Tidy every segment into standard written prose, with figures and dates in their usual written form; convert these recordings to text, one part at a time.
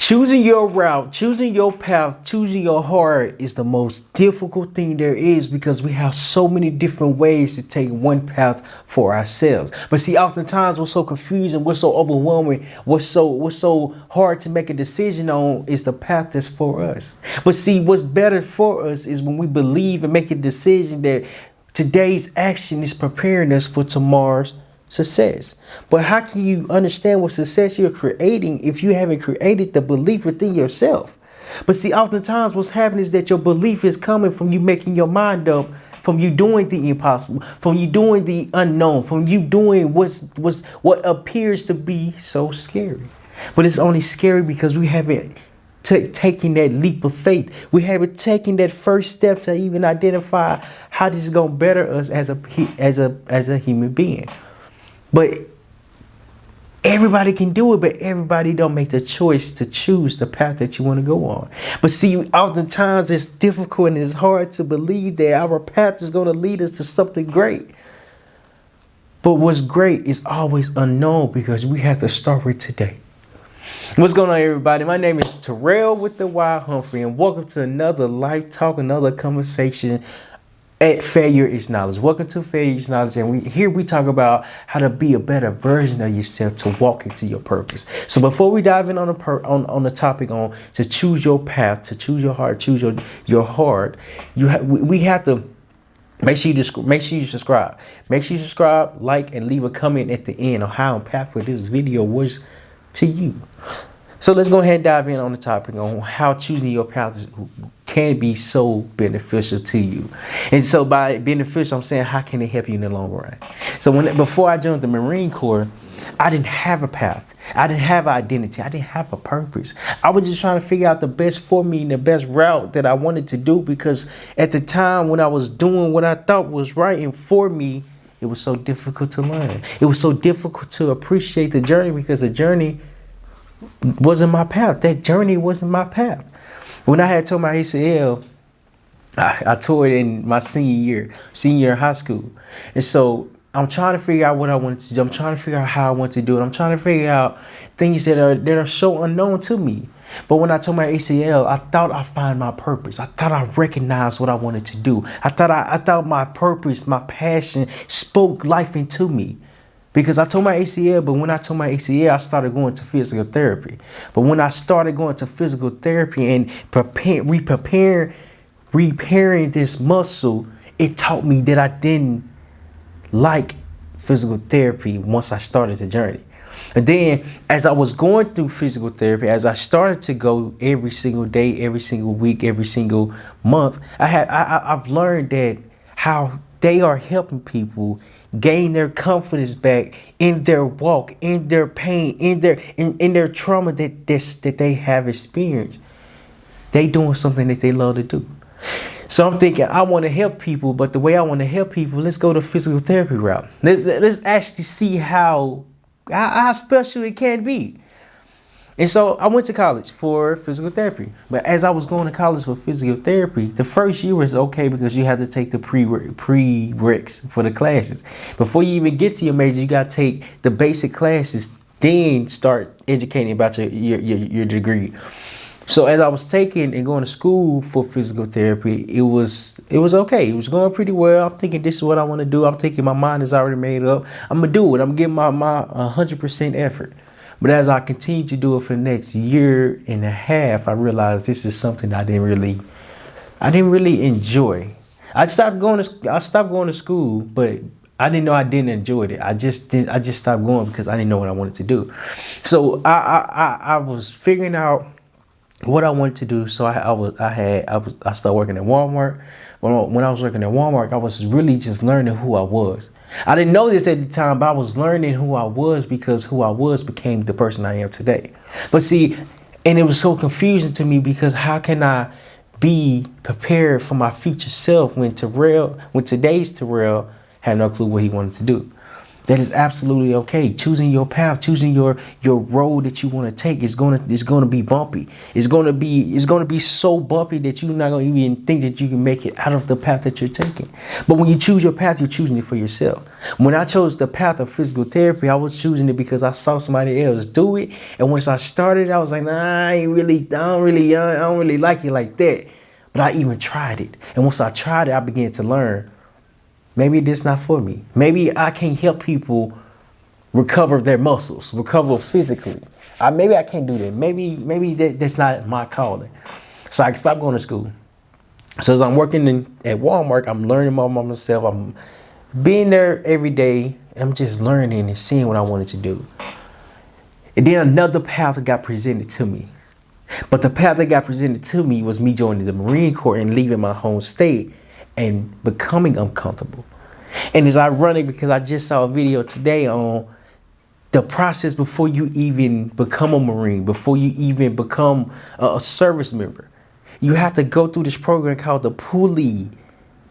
Choosing your route, choosing your path, choosing your heart is the most difficult thing there is because we have so many different ways to take one path for ourselves. But see, oftentimes what's so confusing, what's so overwhelming, what's so hard to make a decision on is the path that's for us. But see, what's better for us is when we believe and make a decision that today's action is preparing us for tomorrow's success. But how can you understand what success you're creating if you haven't created the belief within yourself? But see, oftentimes what's happening is that your belief is coming from you making your mind up, from you doing the impossible, from you doing the unknown, from you doing what appears to be so scary. But it's only scary because we haven't taking that leap of faith. We haven't taken that first step to even identify how this is gonna better us as a human being. But everybody can do it, but everybody don't make the choice to choose the path that you want to go on. But see, oftentimes it's difficult and it's hard to believe that our path is going to lead us to something great. But what's great is always unknown because we have to start with today. What's going on, everybody? My name is Terryl with the Humphrey, and welcome to another life talk, another conversation at Failure is Knowledge. Welcome to Failure is Knowledge, and we talk about how to be a better version of yourself to walk into your purpose. So before we dive in on the topic on to choose your path, to choose your heart, choose your heart, we have to make sure you subscribe. Make sure you subscribe, like, and leave a comment at the end on how impactful this video was to you. So let's go ahead and dive in on the topic on how choosing your path can be so beneficial to you. And so by beneficial, I'm saying how can it help you in the long run? So before I joined the Marine Corps, I didn't have a path. I didn't have an identity. I didn't have a purpose. I was just trying to figure out the best for me and the best route that I wanted to do, because at the time when I was doing what I thought was right and for me, it was so difficult to learn. It was so difficult to appreciate the journey because the journey wasn't my path. That journey wasn't my path. When I had tore my ACL, I tore it in my senior year of high school. And so I'm trying to figure out what I wanted to do. I'm trying to figure out how I want to do it. I'm trying to figure out things that are so unknown to me. But when I tore my ACL, I thought I found my purpose. I thought I recognized what I wanted to do. I thought my purpose, my passion spoke life into me. Because I tore my ACL, but when I tore my ACL, I started going to physical therapy. But when I started going to physical therapy and repairing this muscle, it taught me that I didn't like physical therapy once I started the journey. And then as I was going through physical therapy, as I started to go every single day, every single week, every single month, I've learned that how they are helping people gain their confidence back in their walk, in their pain, in their trauma that they have experienced. They doing something that they love to do. So I'm thinking I want to help people, but the way I want to help people, let's go the physical therapy route. Let's actually see how special it can be. And so I went to college for physical therapy. But as I was going to college for physical therapy, the first year was okay because you had to take the prereqs for the classes. Before you even get to your major, you got to take the basic classes, then start educating about your degree. So as I was taking and going to school for physical therapy, it was okay. It was going pretty well. I'm thinking this is what I want to do. I'm thinking my mind is already made up. I'm going to do it. I'm giving my 100% effort. But as I continued to do it for the next year and a half, I realized this is something I didn't really enjoy. I stopped going to school, but I didn't know I didn't enjoy it. I just stopped going because I didn't know what I wanted to do. So I was figuring out what I wanted to do. So I started working at Walmart. When I was working at Walmart, I was really just learning who I was. I didn't know this at the time, but I was learning who I was because who I was became the person I am today. But see, and it was so confusing to me because how can I be prepared for my future self when today's Terrell had no clue what he wanted to do? That is absolutely okay. Choosing your path, choosing your road that you want to take is gonna be bumpy. It's gonna be so bumpy that you're not gonna even think that you can make it out of the path that you're taking. But when you choose your path, you're choosing it for yourself. When I chose the path of physical therapy, I was choosing it because I saw somebody else do it, and once I started, I was like, nah, I don't really like it like that. But I even tried it, and once I tried it, I began to learn. Maybe this not for me. Maybe I can't help people recover their muscles, recover physically. Maybe I can't do that. Maybe that's not my calling. So I stopped going to school. So as I'm working at Walmart, I'm learning more about myself. I'm being there every day. I'm just learning and seeing what I wanted to do. And then another path got presented to me. But the path that got presented to me was me joining the Marine Corps and leaving my home state and becoming uncomfortable. And it's ironic because I just saw a video today on the process before you even become a Marine, before you even become a service member. You have to go through this program called the Pulley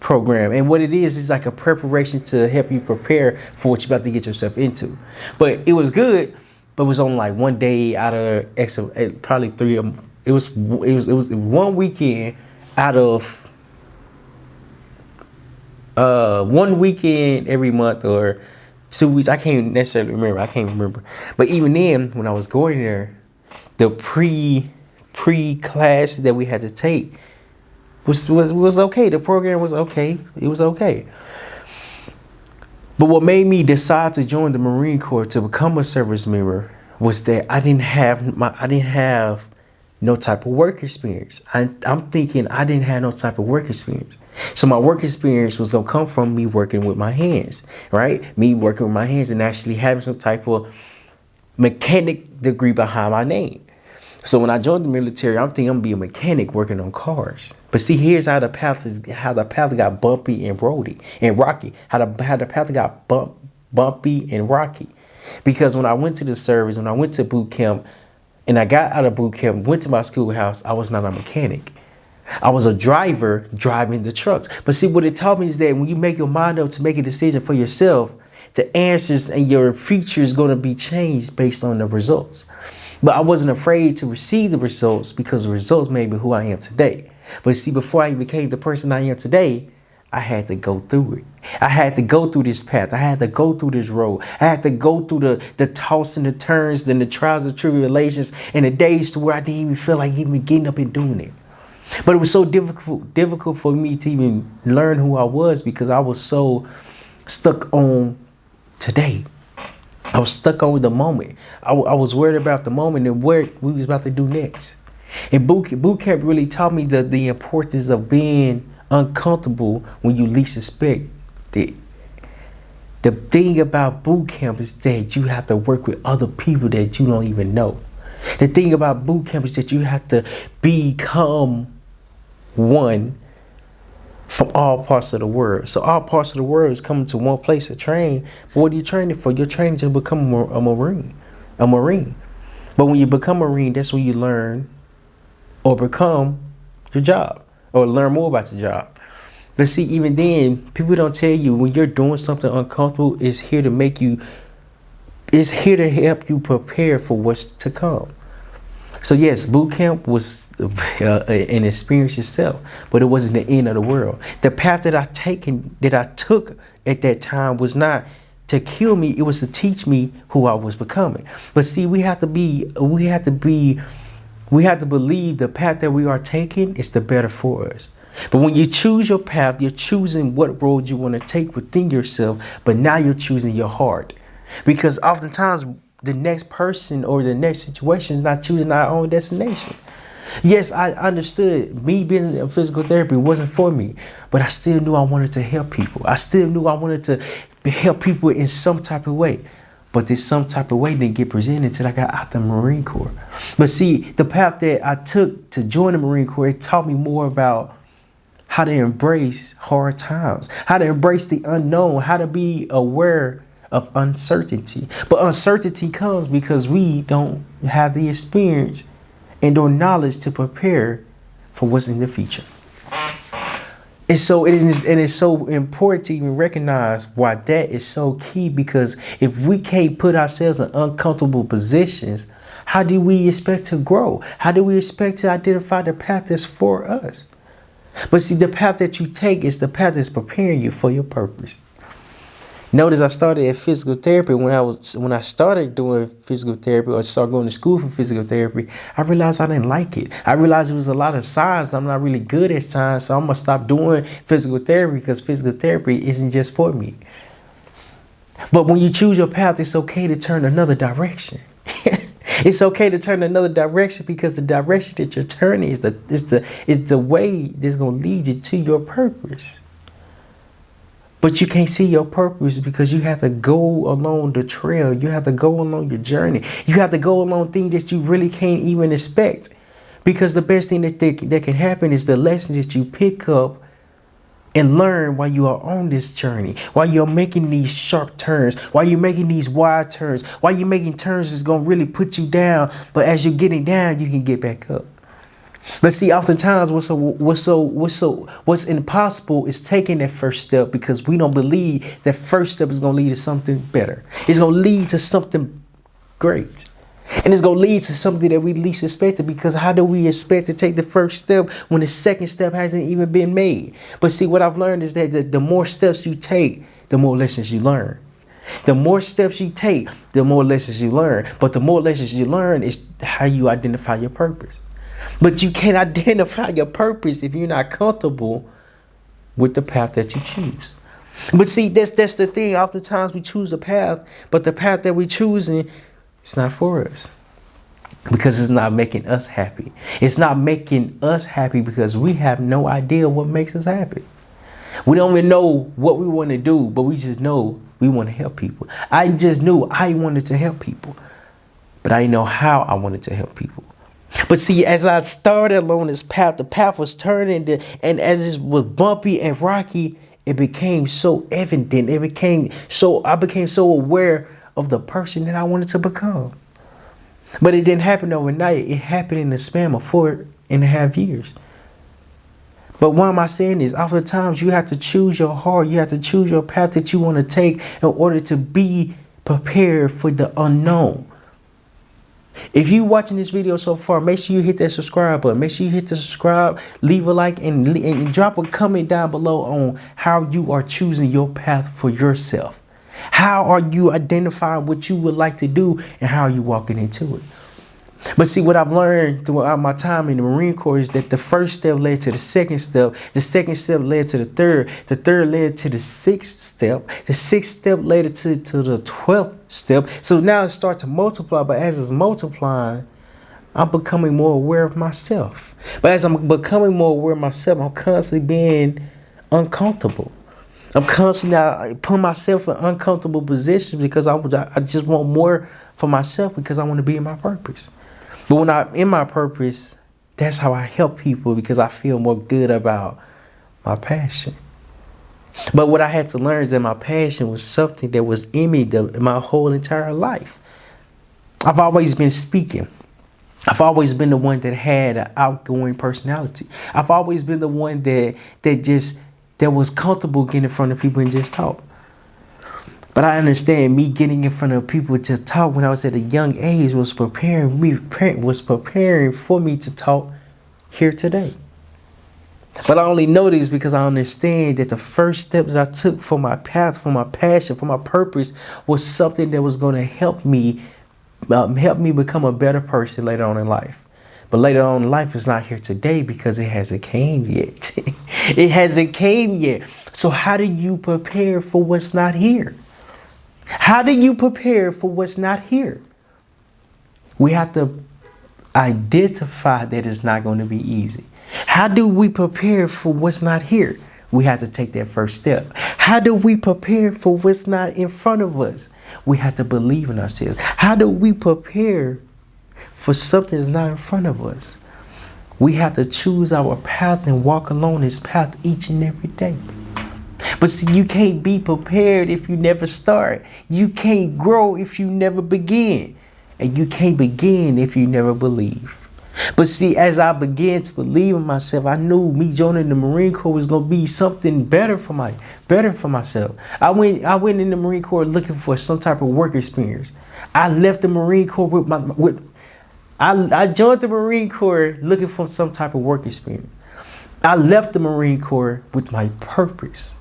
program. And what it is like a preparation to help you prepare for what you're about to get yourself into. But it was good, but it was on like one day out of probably three of them. It was 1 weekend out of 1 weekend every month or 2 weeks. I can't necessarily remember. I can't remember. But even then, when I was going there, the pre class that we had to take was okay. The program was okay. It was okay. But what made me decide to join the Marine Corps to become a service member was that I didn't have no type of work experience. I'm thinking I didn't have no type of work experience. So my work experience was going to come from me working with my hands, right? Me working with my hands and actually having some type of mechanic degree behind my name. So when I joined the military, I'm thinking I'm going to be a mechanic working on cars. But see, here's how the path got bumpy and rocky. How the path got bumpy and rocky. Because when I went to the service, when I went to boot camp, and I got out of boot camp, went to my schoolhouse, I was not a mechanic. I was a driver driving the trucks. But see, what it taught me is that when you make your mind up to make a decision for yourself, the answers and your future is going to be changed based on the results. But I wasn't afraid to receive the results because the results made me who I am today. But see, before I became the person I am today, I had to go through it. I had to go through this path. I had to go through this road. I had to go through the toss and the turns, then the trials and tribulations, and the days to where I didn't even feel like even getting up and doing it. But it was so difficult for me to even learn who I was because I was so stuck on today. I was stuck on the moment. I was worried about the moment and what we was about to do next. And boot camp really taught me the importance of being uncomfortable when you least expect it. The thing about boot camp is that you have to work with other people that you don't even know. The thing about boot camp is that you have to become one from all parts of the world. So all parts of the world is coming to one place to train. But what are you training for? You're training to become a Marine. But when you become a Marine, that's when you learn or become your job or learn more about the job. But see, even then, people don't tell you when you're doing something uncomfortable, it's here to help you prepare for what's to come. So yes, boot camp was an experience itself, but it wasn't the end of the world. The path that I took at that time was not to kill me. It was to teach me who I was becoming. But see, we have to believe the path that we are taking is the better for us. But when you choose your path, you're choosing what road you want to take within yourself, but now you're choosing your heart. Because oftentimes the next person or the next situation is not choosing our own destination. Yes, I understood me being in physical therapy wasn't for me, but I still knew I wanted to help people. I still knew I wanted to help people in some type of way. But this some type of way didn't get presented until I got out the Marine Corps. But see, the path that I took to join the Marine Corps, it taught me more about how to embrace hard times, how to embrace the unknown, how to be aware of uncertainty. But uncertainty comes because we don't have the experience and or knowledge to prepare for what's in the future. And so it's so important to even recognize why that is so key, because if we can't put ourselves in uncomfortable positions, how do we expect to grow? How do we expect to identify the path that's for us? But see, the path that you take is the path that's preparing you for your purpose. Notice I started at physical therapy. When I started doing physical therapy, or started going to school for physical therapy, I realized I didn't like it. I realized it was a lot of science. I'm not really good at science, so I'm gonna stop doing physical therapy, because physical therapy isn't just for me. But when you choose your path, it's okay to turn another direction. It's okay to turn another direction, because the direction that you're turning is the way that's gonna lead you to your purpose. But you can't see your purpose because you have to go along the trail. You have to go along your journey. You have to go along things that you really can't even expect. Because the best thing that can happen is the lessons that you pick up and learn while you are on this journey, while you're making these sharp turns, while you're making these wide turns, while you're making turns that's going to really put you down. But as you're getting down, you can get back up. But see, oftentimes what's impossible is taking that first step, because we don't believe that first step is going to lead to something better. It's going to lead to something great. And it's going to lead to something that we least expected, because how do we expect to take the first step when the second step hasn't even been made? But see, what I've learned is that the more steps you take, the more lessons you learn. The more steps you take, the more lessons you learn. But the more lessons you learn is how you identify your purpose. But you can't identify your purpose if you're not comfortable with the path that you choose. But see, that's the thing. Oftentimes we choose a path, but the path that we're choosing, it's not for us, because it's not making us happy. It's not making us happy because we have no idea what makes us happy. We don't even know what we want to do, but we just know we want to help people. I just knew I wanted to help people, but I didn't know how I wanted to help people. But see, as I started along this path, the path was turning, and as it was bumpy and rocky, it became so evident. I became so aware of the person that I wanted to become. But it didn't happen overnight. It happened in the span of 4.5 years. But why am I saying this? Oftentimes you have to choose your heart. You have to choose your path that you want to take in order to be prepared for the unknown. If you're watching this video so far, make sure you hit that subscribe button. Make sure you hit the subscribe, leave a like, and drop a comment down below on how you are choosing your path for yourself. How are you identifying what you would like to do, and how are you walking into it? But see, what I've learned throughout my time in the Marine Corps is that the first step led to the second step. The second step led to the third. The third led to the sixth step. The sixth step led to the 12th step. So now it starts to multiply. But as it's multiplying, I'm becoming more aware of myself. But as I'm becoming more aware of myself, I'm constantly being uncomfortable. I'm constantly putting myself in uncomfortable positions because I just want more for myself, because I want to be in my purpose. But when I'm in my purpose, that's how I help people, because I feel more good about my passion. But what I had to learn is that my passion was something that was in me my whole entire life. I've always been speaking. I've always been the one that had an outgoing personality. I've always been the one that was comfortable getting in front of people and just talk. But I understand me getting in front of people to talk when I was at a young age was preparing for me to talk here today. But I only know this because I understand that the first step that I took for my path, for my passion, for my purpose was something that was going to help me become a better person later on in life. But later on in life is not here today because it hasn't came yet. It hasn't came yet. So how do you prepare for what's not here? How do you prepare for what's not here? We have to identify that it's not going to be easy. How do we prepare for what's not here? We have to take that first step. How do we prepare for what's not in front of us? We have to believe in ourselves. How do we prepare for something that's not in front of us? We have to choose our path and walk along this path each and every day. But see, you can't be prepared if you never start. You can't grow if you never begin. And you can't begin if you never believe. But see, as I began to believe in myself, I knew me joining the Marine Corps was gonna be something better for myself. I went in the Marine Corps looking for some type of work experience. I left the Marine Corps I joined the Marine Corps looking for some type of work experience. I left the Marine Corps with my purpose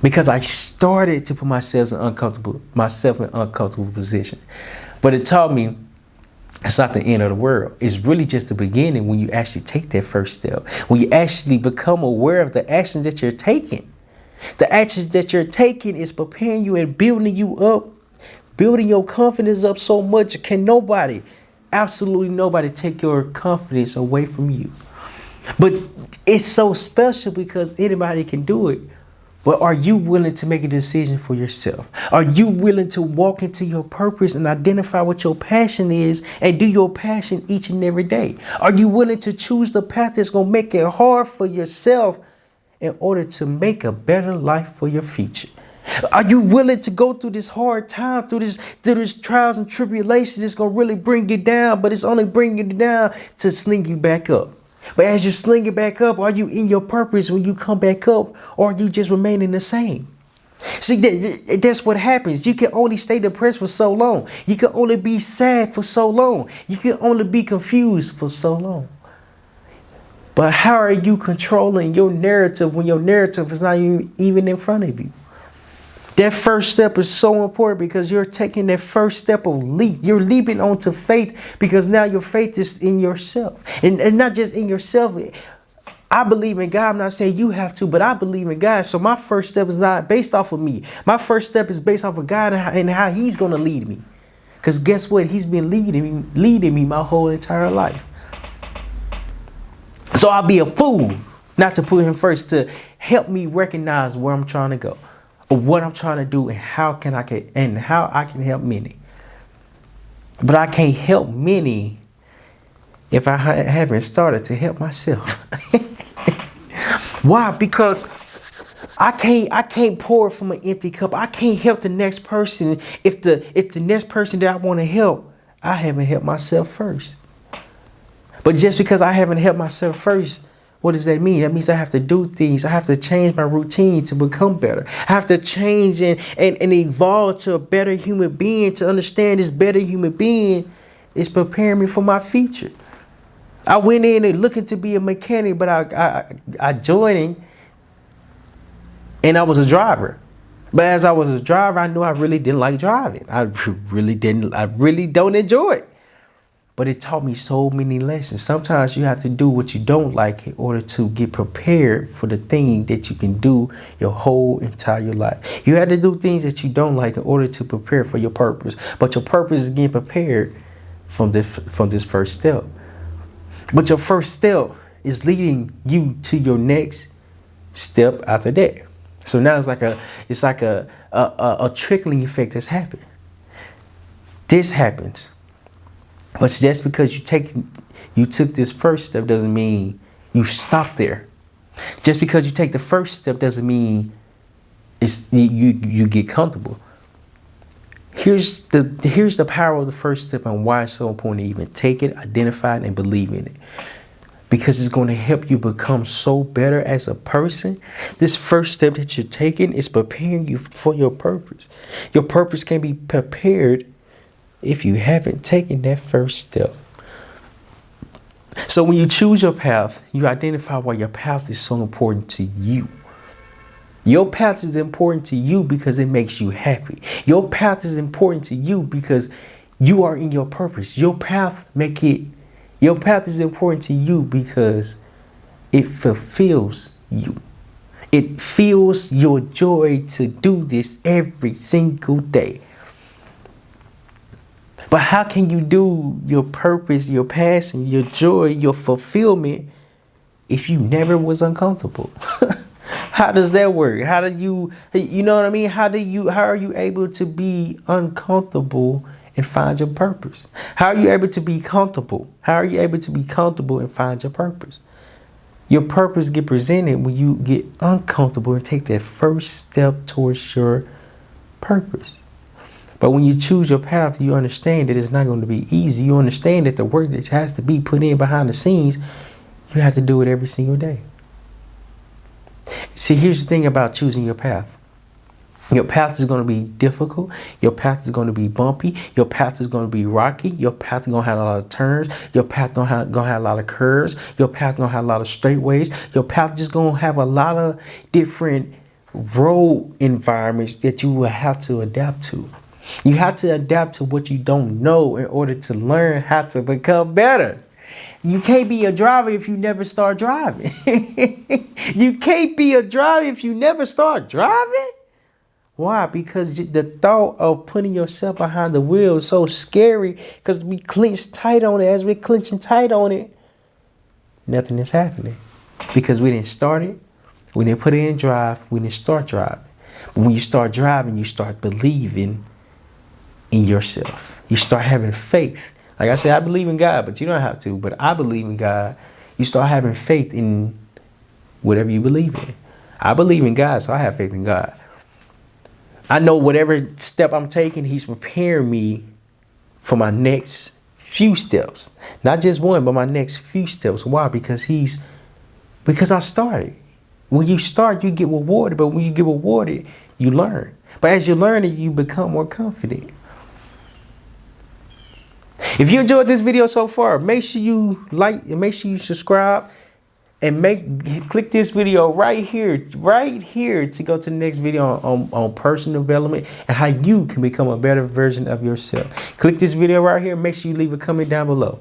because I started to put myself in uncomfortable position. But it taught me it's not the end of the world. It's really just the beginning when you actually take that first step. When you actually become aware of the actions that you're taking. The actions that you're taking is preparing you and building you up, building your confidence up so much. Can nobody, absolutely nobody, take your confidence away from you. But it's so special because anybody can do it. But are you willing to make a decision for yourself? Are you willing to walk into your purpose and identify what your passion is and do your passion each and every day? Are you willing to choose the path that's going to make it hard for yourself in order to make a better life for your future? Are you willing to go through this hard time, through this trials and tribulations? It's going to really bring you down, but it's only bringing you down to sling you back up. But as you sling it back up, are you in your purpose when you come back up, or are you just remaining the same? See, that's what happens. You can only stay depressed for so long. You can only be sad for so long. You can only be confused for so long. But how are you controlling your narrative when your narrative is not even in front of you? That first step is so important because you're taking that first step of leap. You're leaping onto faith because now your faith is in yourself. And not just in yourself. I believe in God. I'm not saying you have to, but I believe in God. So my first step is not based off of me. My first step is based off of God and how he's going to lead me. Because guess what? He's been leading me my whole entire life. So I'll be a fool not to put him first to help me recognize where I'm trying to go. Or what I'm trying to do and how I can help many. But I can't help many if I haven't started to help myself. Why? Because I can't pour from an empty cup. I can't help the next person if the next person that I want to help, I haven't helped myself first. But just because I haven't helped myself first, what does that mean? That means I have to do things. I have to change my routine to become better. I have to change and evolve to a better human being to understand this better human being is preparing me for my future. I went in and looking to be a mechanic, but I joined and I was a driver. But as I was a driver, I knew I really didn't like driving. I really don't enjoy it. But it taught me so many lessons. Sometimes you have to do what you don't like in order to get prepared for the thing that you can do your whole entire life. You have to do things that you don't like in order to prepare for your purpose. But your purpose is getting prepared from this first step. But your first step is leading you to your next step after that. So now it's like a trickling effect that's happened. This happens. But just because you took this first step doesn't mean you stop there. Just because you take the first step doesn't mean you get comfortable. Here's the power of the first step and why it's so important to even take it, identify it, and believe in it. Because it's going to help you become so better as a person. This first step that you're taking is preparing you for your purpose. Your purpose can be prepared if you haven't taken that first step. So when you choose your path, you identify why your path is so important to you. Your path is important to you because it makes you happy. Your path is important to you because you are in your purpose. Your path is important to you because it fulfills you. It fills your joy to do this every single day. But how can you do your purpose, your passion, your joy, your fulfillment if you never was uncomfortable? How does that work? How do you know what I mean? How are you able to be uncomfortable and find your purpose? How are you able to be comfortable? How are you able to be comfortable and find your purpose? Your purpose get presented when you get uncomfortable and take that first step towards your purpose. But when you choose your path, you understand that it's not going to be easy. You understand that the work that has to be put in behind the scenes, you have to do it every single day. See, here's the thing about choosing your path. Your path is going to be difficult. Your path is going to be bumpy. Your path is going to be rocky. Your path is going to have a lot of turns. Your path is going to have a lot of curves. Your path is going to have a lot of straightaways. Your path is just going to have a lot of different road environments that you will have to adapt to. You have to adapt to what you don't know in order to learn how to become better. You can't be a driver if you never start driving. You can't be a driver if you never start driving. Why? Because the thought of putting yourself behind the wheel is so scary, because we clench tight on it. As we're clenching tight on it, nothing is happening because we didn't start it. We didn't put it in drive. We didn't start driving. But when you start driving, you start believing in yourself. You start having faith. Like I said, I believe in God, but you don't have to. But I believe in God. You start having faith in whatever you believe in. I believe in God, so I have faith in God. I know whatever step I'm taking, he's preparing me for my next few steps. Not just one, but my next few steps. Why? Because I started. When you start, you get rewarded. But when you get rewarded, you learn. But as you learn it, you become more confident. If you enjoyed this video so far, make sure you like and make sure you subscribe. And click this video right here to go to the next video on personal development and how you can become a better version of yourself. Click this video right here. Make sure you leave a comment down below.